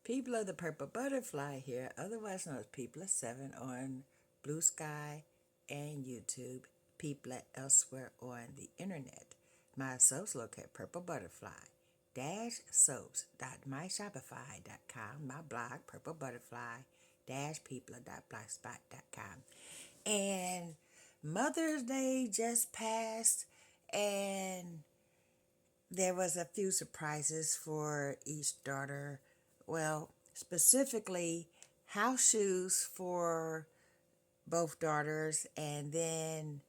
People of the Purple Butterfly here, otherwise known as People of Seven on Blue Sky and YouTube, People elsewhere on the internet. My soaps located Purple Butterfly soaps.myshopify.com, my blog Purple Butterfly people.blogspot.com. And Mother's Day just passed, and there was a few surprises for each daughter. Well, specifically house shoes for both daughters, and then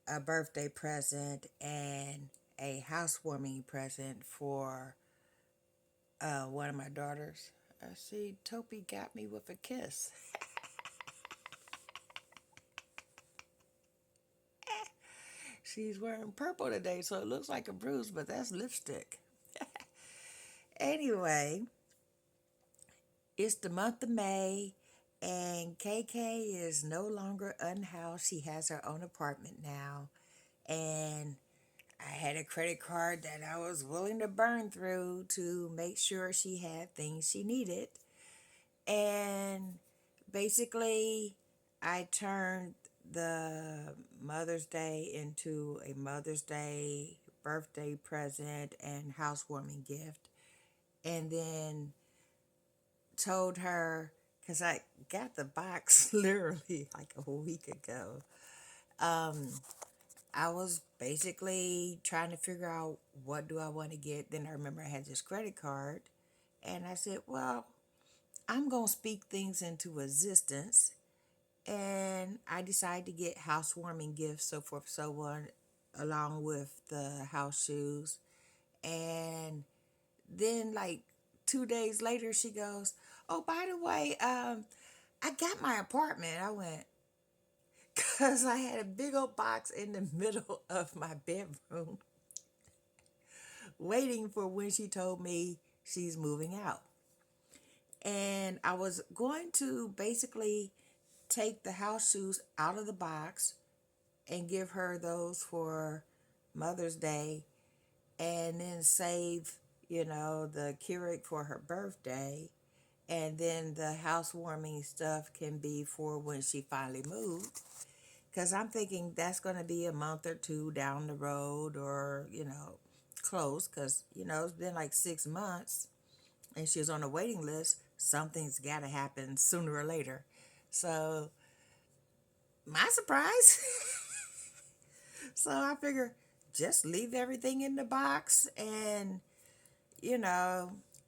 a birthday present and a housewarming present for one of my daughters. I see Topi got me with a kiss. She's wearing purple today, so it looks like a bruise, but that's lipstick. Anyway, it's the month of May, and KK is no longer unhoused. She has her own apartment now, and I had a credit card that I was willing to burn through to make sure she had things she needed. And basically, I turned the Mother's Day into a Mother's Day birthday present and housewarming gift. And then told her, because I got the box literally like a week ago. I was basically trying to figure out what do I want to get. Then I remember I had this credit card, and I said, well, I'm going to speak things into existence. And I decided to get housewarming gifts, so forth, so on, along with the house shoes. And then, like 2 days later, she goes, "Oh, by the way, I got my apartment." I went, because I had a big old box in the middle of my bedroom waiting for when she told me she's moving out. And I was going to basically take the house shoes out of the box and give her those for Mother's Day, and then save, the Keurig for her birthday. And then the housewarming stuff can be for when she finally moved. Because I'm thinking that's going to be a month or two down the road, or, close. Because, it's been like 6 months and she was on a waiting list. Something's got to happen sooner or later. So, my surprise. So I figure just leave everything in the box, and,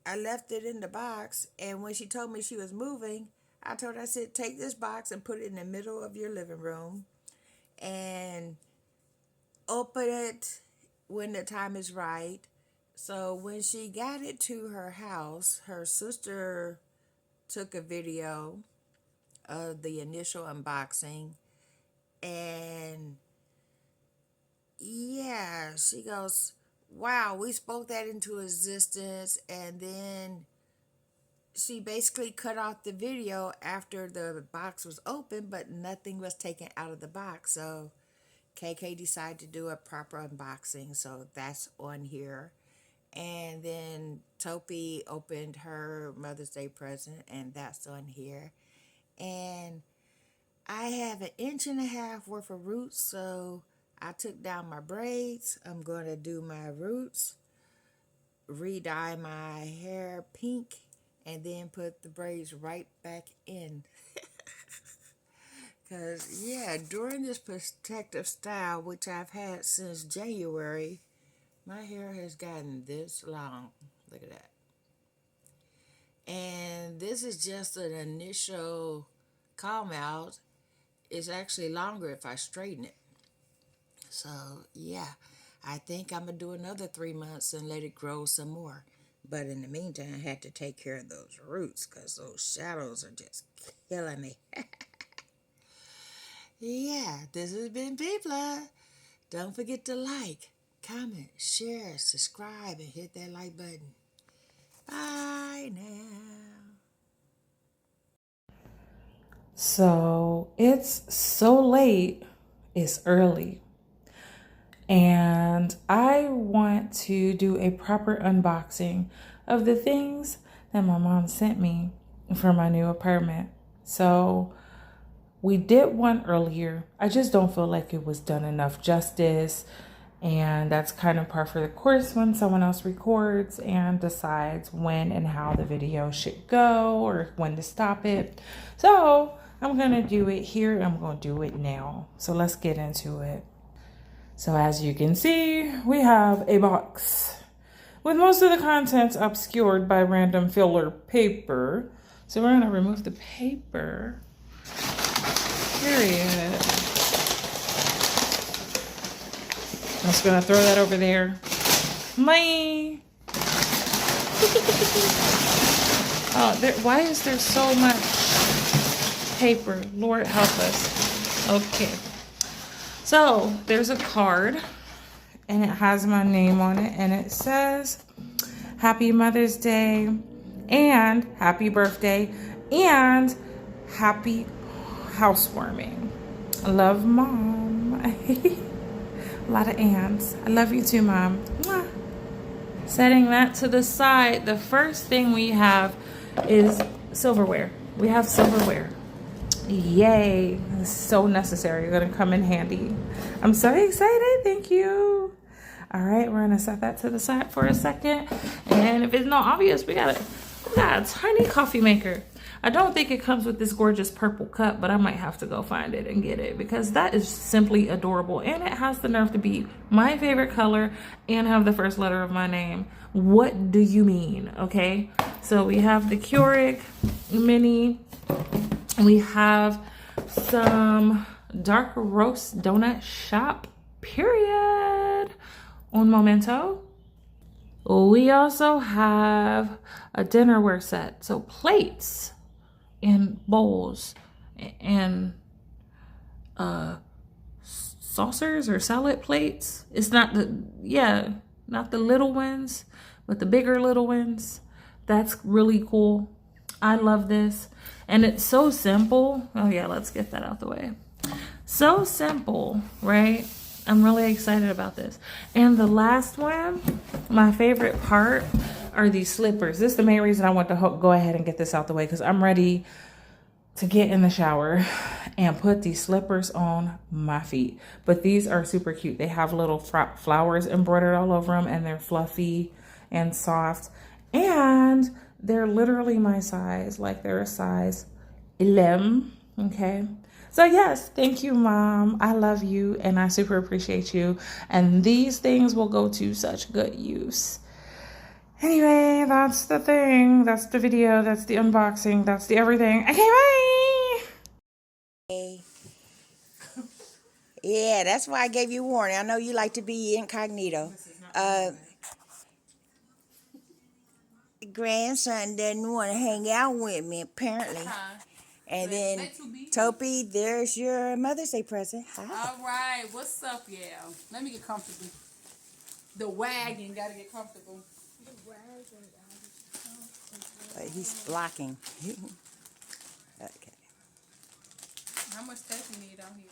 I left it in the box. And when she told me she was moving, I told her, I said, take this box and put it in the middle of your living room and open it when the time is right. So when she got it to her house, her sister took a video of the initial unboxing, and yeah, she goes, wow, we spoke that into existence. And then she basically cut off the video after the box was open, but nothing was taken out of the box. So KK decided to do a proper unboxing, so that's on here. And then Topi opened her Mother's Day present, and that's on here. And I have 1.5 inches worth of roots, so I took down my braids. I'm going to do my roots, re-dye my hair pink, and then put the braids right back in. Because, yeah, during this protective style, which I've had since January, my hair has gotten this long. Look at that. And this is just an initial calm out. It's actually longer if I straighten it. So, yeah, I think I'm going to do another 3 months and let it grow some more. But in the meantime, I had to take care of those roots because those shadows are just killing me. Yeah, this has been Pipla. Don't forget to like, comment, share, subscribe, and hit that like button. Bye now. So it's so late, it's early, and I want to do a proper unboxing of the things that my mom sent me for my new apartment. So we did one earlier. I just don't feel like it was done enough justice. And that's kind of par for the course when someone else records and decides when and how the video should go or when to stop it. So I'm going to do it here. I'm going to do it now. So let's get into it. So as you can see, we have a box with most of the contents obscured by random filler paper. So we're going to remove the paper. Period. I'm just going to throw that over there. My. Oh, why is there so much paper? Lord help us. Okay. So there's a card and it has my name on it and it says Happy Mother's Day and Happy Birthday and Happy Housewarming. I love Mom. A lot of ands. I love you too, Mom. Mwah. Setting that to the side, the first thing we have is silverware. We have silverware. Yay. It's so necessary. It's going to come in handy. I'm so excited. Thank you. All right, we're going to set that to the side for a second. And if it's not obvious, we got a tiny coffee maker. I don't think it comes with this gorgeous purple cup, but I might have to go find it and get it because that is simply adorable. And it has the nerve to be my favorite color and have the first letter of my name. What do you mean? Okay, so we have the Keurig mini. We have some dark roast donut shop, period. Un momento. We also have a dinnerware set. So plates and bowls and saucers or salad plates. It's not not the little ones, but the bigger little ones. That's really cool. I love this. And it's so simple. Oh yeah, let's get that out the way. So simple, right? I'm really excited about this. And the last one, my favorite part, are these slippers. This is the main reason I want to go ahead and get this out the way because I'm ready to get in the shower and put these slippers on my feet. But these are super cute. They have little flowers embroidered all over them and they're fluffy and soft. And they're literally my size, like they're a size 11, okay? So yes, thank you, Mom. I love you and I super appreciate you. And these things will go to such good use. Anyway, that's the thing. That's the video. That's the unboxing. That's the everything. Okay, bye. Hey. Yeah, that's why I gave you a warning. I know you like to be incognito. Grandson doesn't want to hang out with me, apparently. And then, Topi, there's your Mother's Day present. Hi. All right, what's up, yeah? Let me get comfortable. The wagon gotta get comfortable. He's blocking. Okay. How much tape you need on here?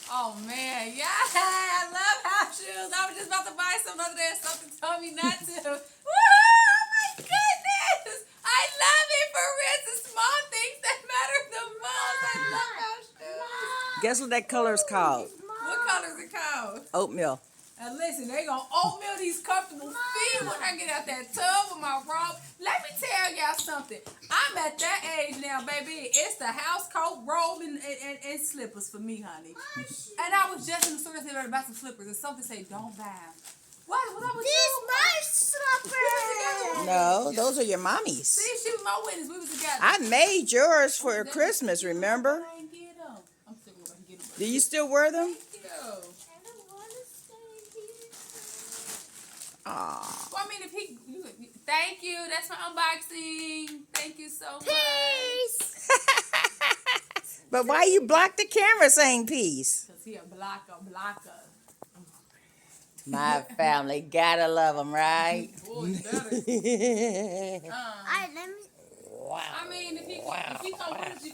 Oh man, yeah, I love house shoes. I was just about to buy some other day and something told me not to. Woo! Oh my goodness! I love it for real. It's the small things that matter the most. I love house shoes. Guess what that color is called? What color is it called? Oatmeal. Now listen, they gonna oatmeal these comfortable feet when I get out that tub with my robe. Let me tell y'all something. I'm at that age now, baby. It's the house coat, robe, and slippers for me, honey. And I was just in the store today about some slippers, and something said, don't buy them. What was I with These my slippers. No, those are your mommy's. See, she was my witness. We was together. I made yours for Christmas, remember? I ain't get them. I'm still gonna get them. Do you still wear them? Aww. Well, I mean, if he, thank you. That's my unboxing. Thank you so much. Peace. But why you block the camera saying peace? Because he a blocker. My family, gotta love them, right? Boy, you better. All right, let me. Wow. I mean, if he come with you.